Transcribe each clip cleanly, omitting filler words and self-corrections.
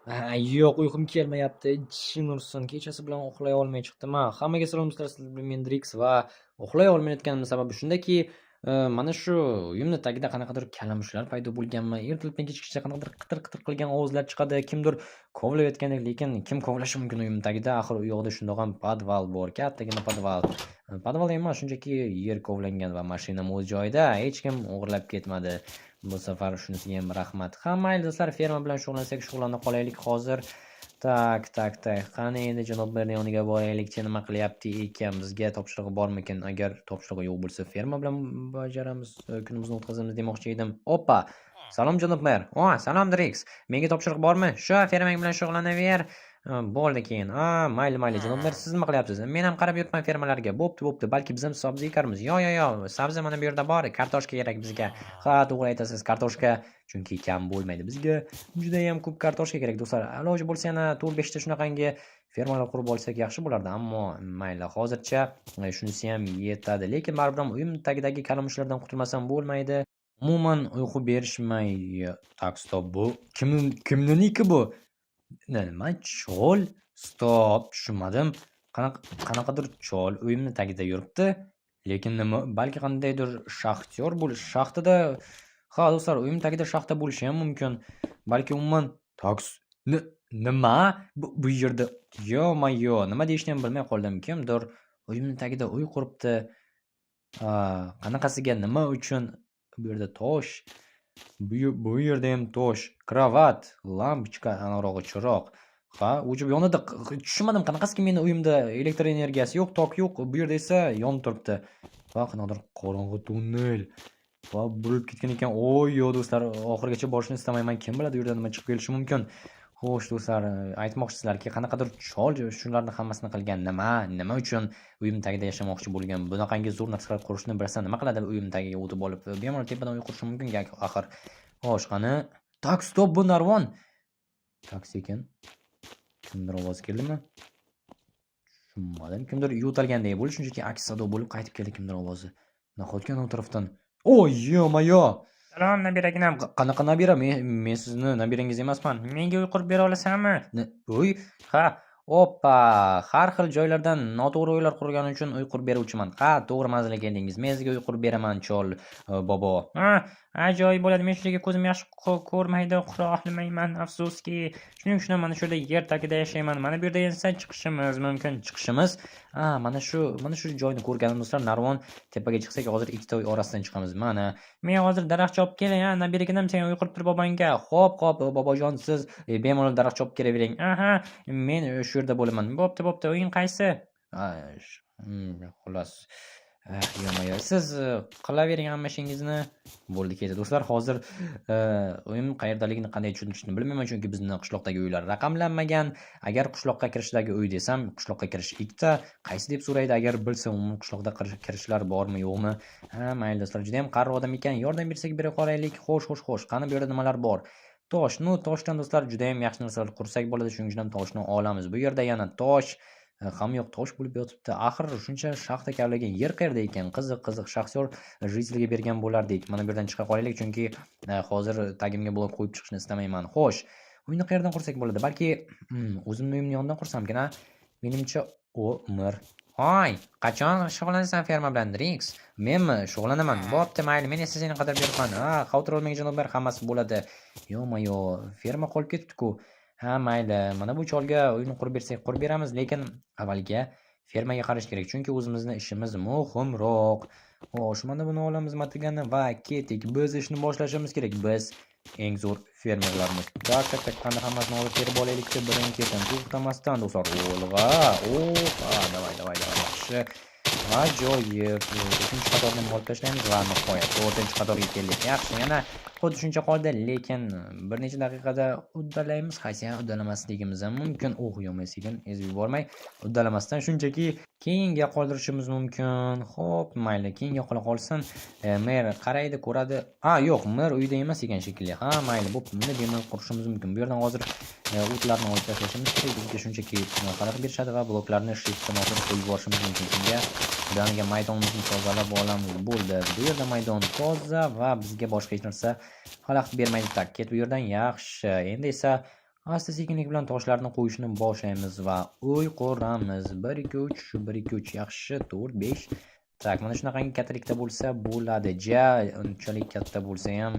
Yo'q, uyqum kelmayapti. Ichim ursin. Kechasi bilan uxlay olmay chiqdim. Hammaga salom do'stlar. Men Drix va uxlay olmayotganim sababi shundaki, mana shu uyimni tagida qanaqadir kalamushlar paydo bo'lganmi? Ertalabdan kechgacha qanaqadir qitir-qitir qilgan ovozlar chiqadi. Kimdir kovlayotgandek, lekin kim kovlashi mumkin uyim tagida? Axir u yoqda shundoq ham podval bor, kattagina podval. Podval emas, shunchaki yer kovlangan va mashinam o'z joyida. Hech kim o'g'irlab ketmadi. Bu safar shunisiga ham rahmat. Ha, mayli do'stlar, ferma bilan shug'ullansak shug'ullanib qolaylik hozir. Tak. Qani endi janob Berni yoniga boraylik. Nima qilyapti ekan? Bizga topshirig'i bormikan? Agar topshirig'i yo'q bo'lsa, ferma bilan bajaramiz, kunimizni o'tkazamiz demoqchi edim. Oppa! Salom janob mer. Salom Drix. Menga topshiriq bormi? Shu fermang bilan shug'ullanaver. Bo'ldi keyin. Mayli janob mer, siz nima qilyapsiz? Men ham qarab yuribman fermalarga. Bo'pti. Balki biz ham sabzi ekarmiz. Yo'q. Sabzi mana bu yerda bor. Kartoshka kerak bizga. Ha, to'g'ri aytasiz. Kartoshka chunki kam bo'lmaydi. Bizga juda ham ko'p kartoshka kerak do'stlar. Iloji bo'lsa yana 4-5 ta shunaqangi fermalar qurib olsak yaxshi bo'lardi. Ammo mayli, hozircha shunisi ham yetadi. Lekin baribir ham uyim tagidagi kalamushlardan qutulmasam bo'lmaydi. Umuman uyqu berishmay. Tak, stop, bu kimniki bu? Nima chol? Stop, tushunmadim. Qanaqadir chol uyimni tagida yuribdi. Lekin nima, balki qandaydir shaxtyor bo'lish, shaxtada. Ha, do'stlar, uyim tagida shaxta bo'lishi ham mumkin. Balki umuman taks nima? Bu yerda yo-mayo, nima deyishni ham bilmay qoldim. Kimdir uyimni tagida uy quribdi. Qanaqasiga, nima uchun? Bu yerda tosh. Bu yerda ham tosh, kravat, lampochka, anarog'i chiroq. Ha, o'chib yonida. Tushunmadim, qanaqasiga meni uyimda elektr energiyasi yo'q, tok yo'q, bu yerda esa yonib turibdi. Va qanaqadir qorong'i tunnel. Va burilib ketgan ekan. Yo do'stlar, oxirigacha borishni istamayman. Kim biladi u yerda nima chiqib kelishi mumkin. Xo'sh do'stlar, aytmoqchisizlarki, qanaqadir chol shularni hammasini qilgan. Nima uchun uyim tagida yashamoqchi bo'lgan? Bunaqangi zo'r narsalar qurishni bilsa nima qiladi? Uyim tagiga o'tib olib, bemalol tepadan uy qurishi mumkin axir. Xo'sh, qani? Tak, stop, bu narvon. Tak, sekin. Kimdir ovoz keldimi? Tushunmadim. Kimdir yo'talganday bo'ldi, shunchaki aks sado bo'lib qaytib keldi kimdir ovozi. Nahotki u tarafdan. Yo-mayo. Salom nabiraginam. Qanaqa nabira? Men sizni nabirangiz emasman. Menga uy qurib bera olasanmi? Uy? Ha, oppa, har xil joylardan noto'g'ri uylar qurgani uchun uy qurib beruvchiman. Ha, to'g'ri manzilga keldingiz. Men sizga uy qurib beraman, chol bobo. Ajoyib bo'ladi. Men shularga ko'zim yaxshi ko'rmaydi, qura olmayman, afsuski. Shuning uchun mana shu yerda yer tagida yashayman. Mana bu yerda esa chiqishimiz mumkin. Chiqishimiz? Mana shu joyni ko'rganim do'stlar, narvon tepaga chiqsak hozir ikkita uy orasidan chiqamiz. Mana. Men hozir daraxt chopib kelay, nabiraginam, sen uy qurib tur bobongga. Xo'p, bobojon, siz bemalol daraxt chopib kelavering. Men shu yerda bo'laman. Bo'pti. Uying qaysi? Xullas. Yo-mayo, siz qilavering hamma ishingizni. Bo'ldi, ketdi do'stlar. Hozir uyim qayerdaligini qanday tushunishni bilmayman, chunki bizning qishloqdagi uylar raqamlanmagan. Agar qishloqqa kirishdagi uy desam, qishloqqa kirish ikkita, qaysi deb so'raydi. Agar bilsa, umuman qishloqda kirishlar bormi, yo'qmi? Mayli do'stlar, juda ham qarri odam ekan. Yordam bersak bera qolaylik. Xo'sh. Qani bu yerda nimalar bor? Toshdan do'stlar juda ham yaxshi narsalar qursak bo'ladi. Shuning uchun ham toshni olamiz. Bu yerda yana tosh, hamma yoq tosh bo'lib yotibdi. Axir shuncha shaxta kavlagan yer qayerda ekan? Qiziq. Shaxsiyor jitelga bergan bo'lardik. Mana bu yerdan chiqa qolaylik, chunki hozir tagimga blok qo'yib chiqishni istamayman. Xo'sh, uyni qayerdan qursak bo'ladi? Balki o'zimning uyimni yonidan qursam-kin, menimcha mir. Hoy, qachon shug'ullanasan ferma bilan, Drix? Menmi shug'ullanaman? Bo'pti, mayli, men esa seni qadar beribman. Xavotir olmang janoblar, hammasi bo'ladi. Yo-mayo, ferma qolib ketdi-ku. Mayli, mana bu cholga uyni qurib bersak qurib beramiz, lekin avvaliga fermaga qarash kerak, chunki o'zimizning ishimiz muhimroq. Xo'sh, mana buni olamiz matigani va ketdik. Biz ishni boshlashimiz kerak. Biz eng zo'r fermerlarmiz. Tak, qani hammasini olib terib olaylik deb birin-ketin to'xtamasdan do'stlar. Davay, yaxshi. Ajoyib. 3-chi qatorni olib tashlaymiz va nihoyat 4-chi qatorga keldik. Yaxshi, yana xuddi shuncha qoldi, lekin bir necha daqiqada uddalaymiz. Qaysi ham uddalamasligimiz ham mumkin. Yo'masekin ezib yubormay, uddalamasdan shunchaki keyinga qoldirishimiz mumkin. Xo'p, mayli, keyinga qola qolsin. Mer qaraydi, ko'radi. Yo'q, mer uyda emas ekan shekilli. Mayli, bo'pti. Buni bemalol qurishimiz mumkin. Bu yerdan hozir o'tlarni olib tashlashimiz kerak. Bizga shunchaki qarab berishadi va bloklarni shiftdan olib qo'yib yuborishimiz mumkin. Shunga birdaniga maydonimizni tozalab olamiz. Bo'ldi. Bu yerda maydon toza va bizga boshqa hech narsa xalaqit bermaydi. Tak, ket bu yerdan. Yaxshi. Endi esa Asta sekinlik bilan toshlarni qo'yishni boshlaymiz va uy quramiz. 1 2 3 1 2 3 yaxshi 4 5. Tak, mana shunaqangi kattalikda bo'lsa bo'ladi. Unchalik katta bo'lsa ham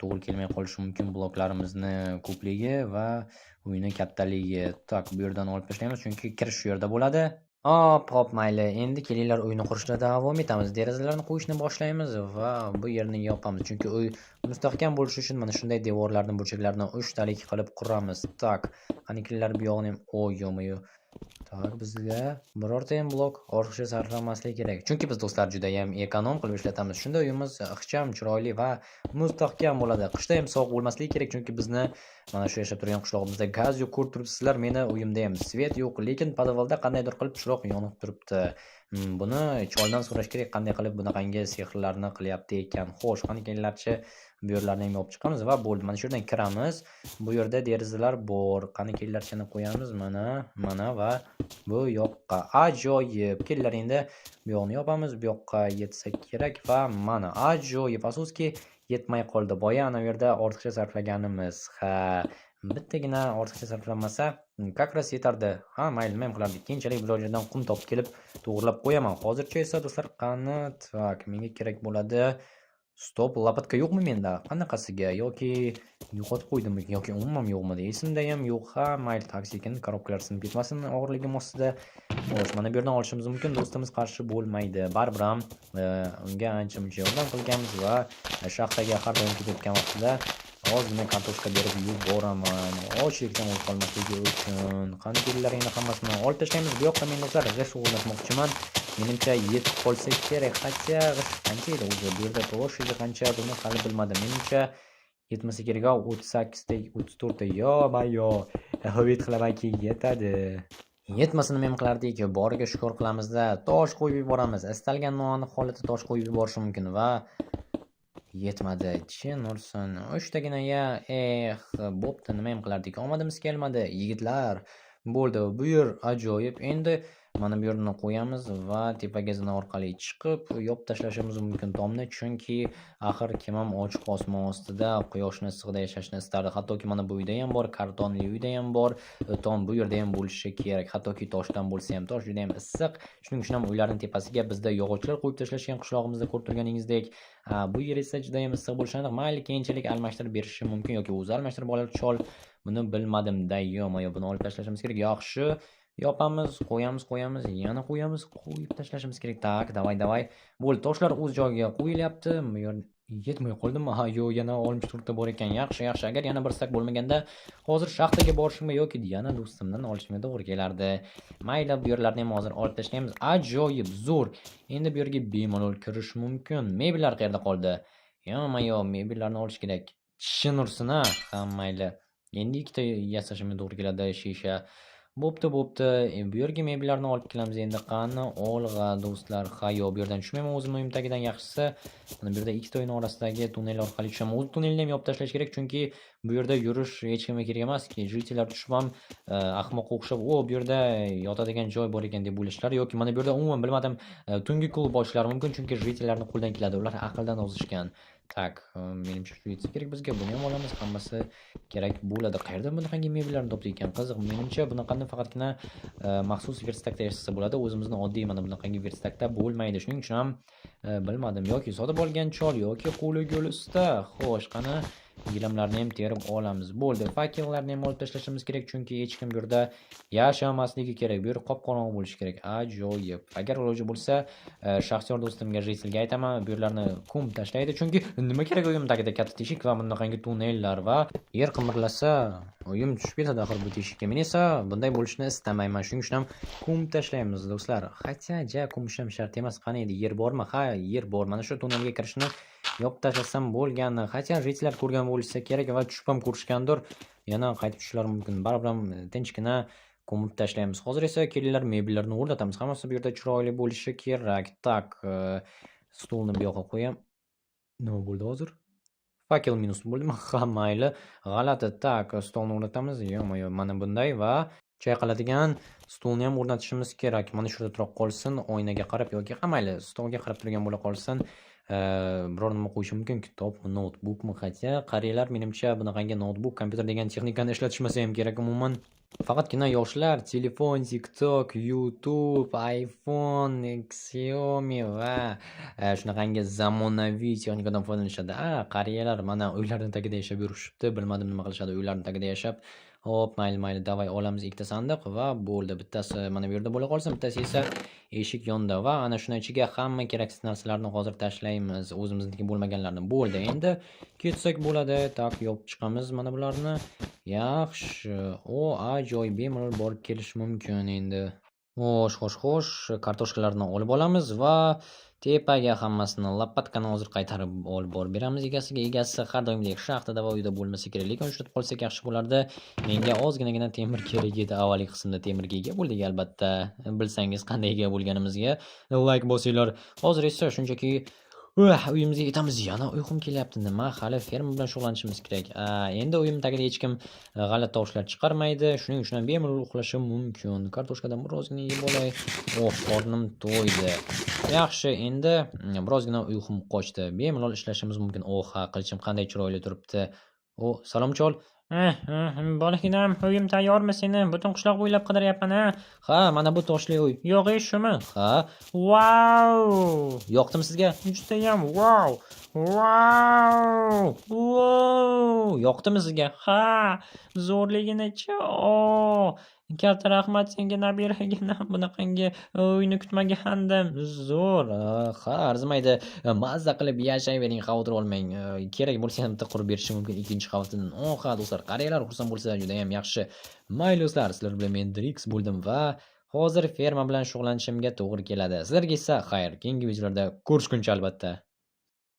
to'g'ri kelmay qolishi mumkin bloklarimizni ko'pligi va uyni kattaligi. Tak, bu yerdan olib tashlaymiz chunki kirish shu yerda bo'ladi. Hop, mayli. Endi kelinglar uyni qurishda davom etamiz. Derazalarni qo'yishni boshlaymiz va bu yerni yopamiz. Chunki uy mustahkam bo'lishi uchun mana shunday devorlarni, burchaklarini 3 talik qilib quramiz. Tak, qani kelinglar bu yog'ini ham. Yo-mo'yo. Tak, bizga birorta ham blok ortiqcha sarflamasligi kerak. Chunki biz do'stlar juda ham ekonom qilib ishlatamiz. Shunda uyimiz ixcham, chiroyli va mustahkam bo'ladi. Qishda ham sovuq bo'lmasligi kerak, chunki bizni mana shu yashab turgan qishlog'imizda gaz yo'q, ko'rib turibsizlar. Meni uyimda ham svet yo'q, lekin podvalda qandaydir qilib chiroq yonib turibdi. Buni choldan so'rash kerak, qanday qilib bunaqangi sehrlarni qilyapti ekan. Xo'sh, qani kelinglarchi bu yerlarni ham yopib chiqamiz va bo'ldi. Mana shu yerdan kiramiz. Bu yerda derazalar bor. Qani kelinglarchani qo'yamiz mana va bu yoqqa. Ajoyib. Kelinglar endi bu yoqni yopamiz. Bu yoqqa yetsa kerak va mana ajoyib. Afsuski yetmay qoldi. Boya ana bu yerda ortiqcha sarflaganimiz. Ha, bittagina ortiqcha sarflanmasa, как раз yetardi. Ha, mayli, nima ham qilardik. Keyinchalik bir joydan qum topib kelib to'g'irlab qo'yaman. Hozircha esa do'stlar, qani, tak, menga kerak bo'ladi. Stop, lopatka yo'qmi menda? Qanaqasiga? Yoki yo'qotib qo'ydimmi? Yoki umuman yo'qmi? Esimda ham yo'q. Ha, mayli, tak, sekin korobkalar sinib ketmasin og'irligim ostida. Xo'sh, mana bu yerdan olishimiz mumkin. Do'stimiz qarshi bo'lmaydi. Baribir ham unga ancha-muncha yordam qilganmiz va shaxtaga har doim ketayotgan vaqtida ozgina kartoshka berib yuboraman. Ochlikdan o'lib qolmasligi uchun. Qani kelinglar, endi hammasini olib tashlaymiz. Bu yoqqa men do'stlar g'isht o'g'irlatmoqchiman. Menimcha yetib qolsa kerak. Qancha g'isht qancha edi o'zi? Bu yerda ploshyadi qancha, buni hali bilmadim. Menimcha yetmasa kerak. 38 ta, 34 ta. Yo-mayo. Umid qilamanki yetadi. Yetmasa nima ham qilardik? Boriga shukr qilamizda. Tosh qo'yib yuboramiz. Istalgan noaniq holatda tosh qo'yib yuborish mumkin va yetmadi. Chin ursin. 3 tagina ya. Bo'pti, nima ham qilardik? Omadimiz kelmadi, yigitlar. Bo'ldi. Bu yer ajoyib. Endi mana bu yerni qo'yamiz va tepaga zina orqali chiqib yopib tashlashimiz mumkin tomni, chunki axir kim ham ochiq osmon ostida quyoshni isig'ida yashashni istardi. Hattoki mana bu uyda ham bor, kartonli uyda ham bor, tom bu yerda ham bo'lishi kerak. Hattoki toshdan bo'lsa ham, tosh juda ham issiq. Shuning uchun ham uylarning tepasiga bizda yog'ochlar qo'yib tashlashgan qishlog'imizda ko'rib turganingizdek. Bu yer esa juda ham issiq bo'lishi aniq. Mayli, keyinchalik almashtirib berishi mumkin yoki o'zi almashtirib olar chol. Buni bilmadim-da. Yo-moyo, buni olib tashlashimiz kerak. Yaxshi. Yopamiz, qo'yamiz, yana qo'yamiz, qo'yib tashlashimiz kerak. Tak, davay. Bo'ldi, toshlar o'z joyiga qo'yilyapti. Bu yer yetmay qoldimi? Ha, yo'q, yana 64 ta bor ekan. Yaxshi. Agar yana bir stak bo'lmaganda, hozir shaxtaga borishimga yoki yana do'stimdan olishimga to'g'ri kelardi. Mayli, bu yerlarni ham hozir olib tashlaymiz. Ajoyib, zo'r. Endi bu yerga bemalol kirish mumkin. Mebellar qayerda qoldi? Yo-mayo, mebellarni olish kerak. Chin ursin, ha, mayli. Endi ikkita yasashimga to'g'ri keladi, shisha. Bo'pti. Bu yerga mebellarni olib kelamiz endi. Qani, olg'a do'stlar. Ha, yo'q, bu yerdan tushmayman o'zimning uyim tagidan. Yaxshisi, mana bu yerda ikkita uyning orasidagi tunnel orqali tushaman. O'z tunnelni ham yopib tashlash kerak, chunki bu yerda yurish hech kimga kerak emas-ki. Jitellar tushib ham ahmoqqa o'xshab, bu yerda yotadigan joy bor ekan deb o'ylashlari yoki mana bu yerda umuman bilmadim, tungi klub boshlari mumkin, chunki jitellarning qo'ldan keladi. Ular aqldan ozishgan. Tak, menimcha shu yetsa kerak bizga. Buni ham olamiz, hammasi kerak bo'ladi. Qayerdan bunaqangi mebellarni topdik ekan? Qiziq. Menimcha bunaqani faqatgina maxsus verstakda yashasa bo'ladi. O'zimizning oddiy mana bunaqangi verstakda bo'lmaydi. Shuning uchun ham bilmadim, yoki sotib olgan chol yoki qo'li gul usta. Xo'sh, qani gilamlarni ham terib olamiz. Bo'ldi. Fakellarni ham olib tashlashimiz kerak, chunki hech kim bu yerda yashamasligi kerak. Bu yer qop-qorong'i bo'lishi kerak. Ajoyib. Agar iloji bo'lsa, shaxsiy do'stimga Jitelga aytaman, bu yerlarni kum tashlaydi, chunki nima kerak uyim tagida katta teshik va bunaqangi tunnellar va yer qimirlasa, uyim tushib ketadi axir bu teshikka. Men esa bunday bo'lishini istamayman. Shuning uchun ham kum tashlaymiz do'stlar. Qancha kum ham shart emas. Qani edi, yer bormi? Ha, yer bor. Mana shu tunnelga kirishni yopib tashlasam bo'lgani. Qancha jitlar ko'rgan bo'lsa kerak va tushib ham ko'rishgandir. Yana qaytib tushishlari mumkin. Baribir ham tinchgina ko'mib tashlaymiz. Hozir esa kelinglar mebellarni o'rnatamiz. Hammasi bu yerda chiroyli bo'lishi kerak. Tak, stulni bu yoqqa qo'yam. Nima bo'ldi hozir? Fakel minus bo'ldimi? Ha, mayli. G'alati. Tak, stolni o'rnatamiz. Yo-moyo, mana bunday va chayqaladigan stulni ham o'rnatishimiz kerak. Mana shu yerda turib qolsin, oynaga qarab yoki mayli, stolga qarab turgan bo'la qolsin. biror nima qo'yishim mumkin. Kitobmi, noutbukmi? Хотя qariyalar menimcha bunaqangi noutbuk, kompyuter degan texnikani ishlatishmasa ham kerak umuman. Faqatgina yoshlar telefon, TikTok, YouTube, iPhone, Xiaomi va shunaqangi zamonaviy texnikadan foydalanishadi. Qariyalar mana uylarni tagida yashab yurishibdi. Bilmadim nima qilishadi uylarni tagida yashab. Hop, mayli, davay olamiz ikkita sandiq va bo'ldi. Bittasi mana bu yerda bo'la qolsin, bittasi esa eshik yonida va ana shuni ichiga hamma keraksiz narsalarni hozir tashlaymiz. O'zimizniki bo'lmaganlarni. Bo'ldi. Endi ketsak bo'ladi. Tak, yopib chiqamiz mana bularni. Yaxshi. Ajoyib, bemalol borib kelish mumkin endi. Xo'sh. Kartoshkalarni olib olamiz va tepaga hammasini lopatkani hozir qaytarib olib borib beramiz egasiga. Egasi har doimgidek shaxtada va uyda bo'lmasa kerak, lekin uchratib qolsak yaxshi bo'lardi. Menga ozginagina temir kerak edi. Avvalgi qismda temirga ega bo'ldik albatta. Bilsangiz qanday ega bo'lganimizga like bosinglar. Hozir esa shunchaki uyimizga ketamiz. Yana uyqum kelyapti. Nima? Hali ferma bilan shug'ullanishimiz kerak. Endi uyim tagida hech kim g'alati tovushlar chiqarmaydi. Shuning uchun ham bemalol uxlashim mumkin. Kartoshkadan birozgina yeb olay. Qornim to'ydi. Yaxshi, endi birozgina uyqum qochdi. Bemalol ishlashimiz mumkin. Qilichim qanday chiroyli turibdi. Salom chol. Bolaginam, uyim tayyormi seni? Butun qishloq bo'ylab qidiryapman, ha? Ha, mana bu toshli uy. Yo'q, shumi? Ha, Vau! yoqdimi sizga? Judayam vau! Yoqdimi sizga? Ha, zo'rligini-chi. Katta rahmat senga nabiragina. Bunaqangi uyni kutmagandim. Zo'r. Arzimaydi. Mazza qilib yashayvering, xavotir olmang. Kerak bo'lsa ham bitta qurib berishim mumkin ikkinchi qavatini. Do'stlar, qariyalar xursand bo'lsa juda ham yaxshi. Mayli do'stlar, sizlar bilan men Drix bo'ldim va hozir ferma bilan shug'ullanishimga to'g'ri keladi. Sizlarga esa xayr. Keyingi videolarda ko'rishguncha albatta.